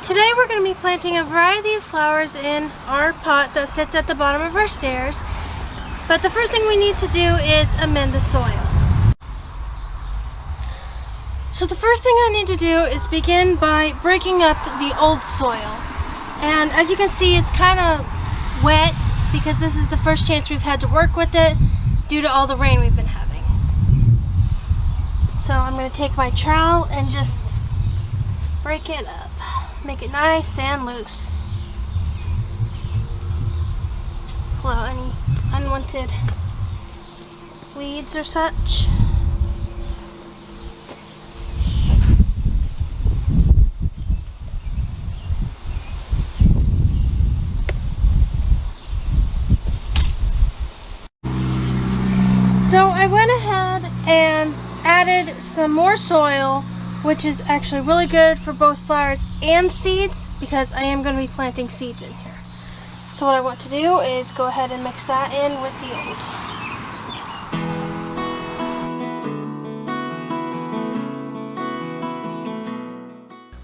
Today we're going to be planting a variety of flowers in our pot that sits at the bottom of our stairs. But the first thing we need to do is amend the soil. So the first thing I need to do is begin by breaking up the old soil. And as you can see, it's kind of wet because this is the first chance we've had to work with it due to all the rain we've been having. So I'm going to take my trowel and just break it up. Make it nice and loose. Pull out any unwanted weeds or such. So I went ahead and added some more soil, which is actually really good for both flowers and seeds because I am going to be planting seeds in here. So what I want to do is go ahead and mix that in with the old.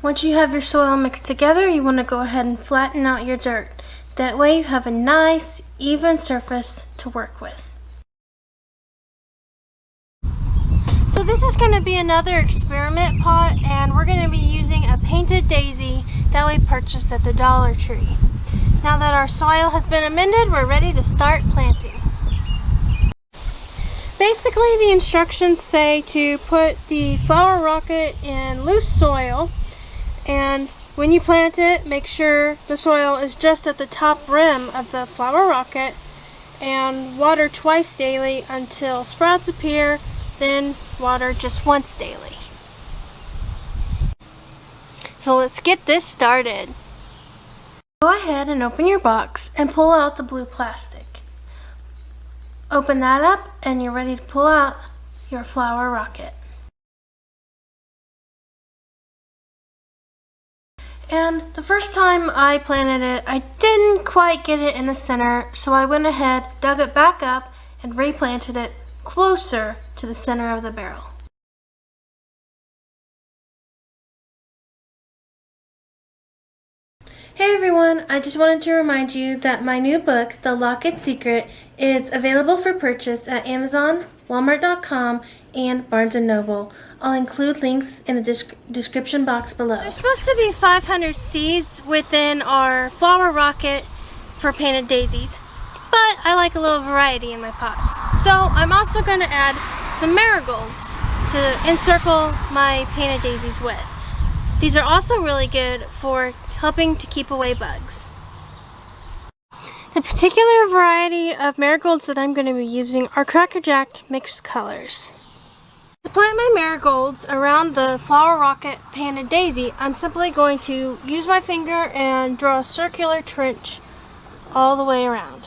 Once you have your soil mixed together, you want to go ahead and flatten out your dirt. That way you have a nice, even surface to work with. So this is going to be another experiment pot, and we're going to be using a painted daisy that we purchased at the Dollar Tree. Now that our soil has been amended, we're ready to start planting. Basically, the instructions say to put the flower rocket in loose soil, and when you plant it, make sure the soil is just at the top rim of the flower rocket, and water twice daily until sprouts appear, then water just once daily. So let's get this started. Go ahead and open your box and pull out the blue plastic. Open that up and you're ready to pull out your flower rocket. And the first time I planted it, I didn't quite get it in the center, so I went ahead, dug it back up, and replanted it closer to the center of the barrel. Hey everyone, I just wanted to remind you that my new book, The Locket Secret, is available for purchase at Amazon, Walmart.com, and Barnes & Noble. I'll include links in the description box below. There's supposed to be 500 seeds within our flower rocket for painted daisies, but I like a little variety in my pots. So I'm also going to add some marigolds to encircle my painted daisies with. These are also really good for helping to keep away bugs. The particular variety of marigolds that I'm going to be using are Cracker Jack mixed colors. To plant my marigolds around the flower rocket painted daisy, I'm simply going to use my finger and draw a circular trench all the way around.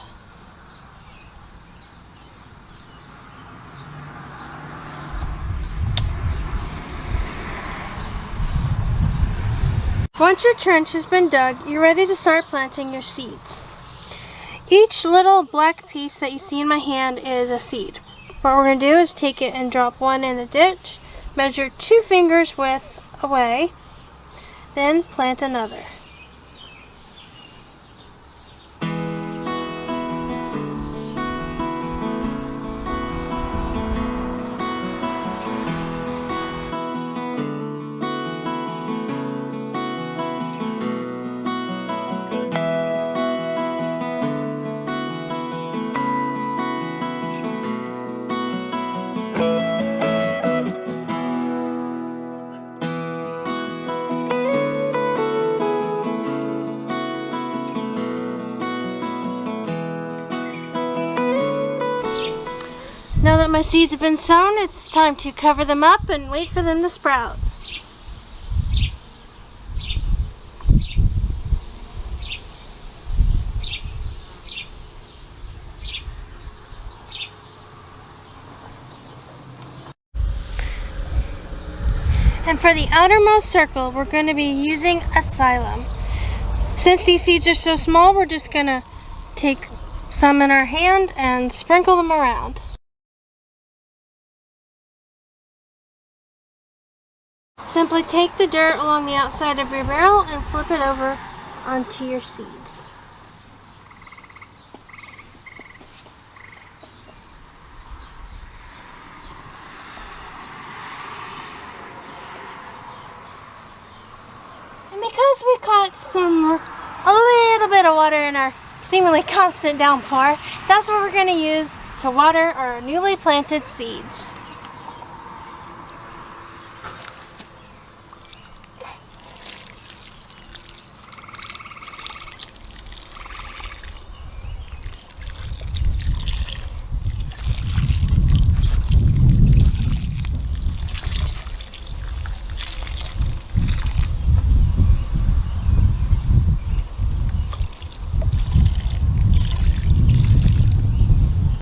Once your trench has been dug, you're ready to start planting your seeds. Each little black piece that you see in my hand is a seed. What we're going to do is take it and drop one in the ditch, measure 2 fingers width away, then plant another. Now that my seeds have been sown, it's time to cover them up and wait for them to sprout. And for the outermost circle, we're going to be using asylum. Since these seeds are so small, we're just going to take some in our hand and sprinkle them around. Simply take the dirt along the outside of your barrel and flip it over onto your seeds. And because we caught a little bit of water in our seemingly constant downpour, that's what we're going to use to water our newly planted seeds.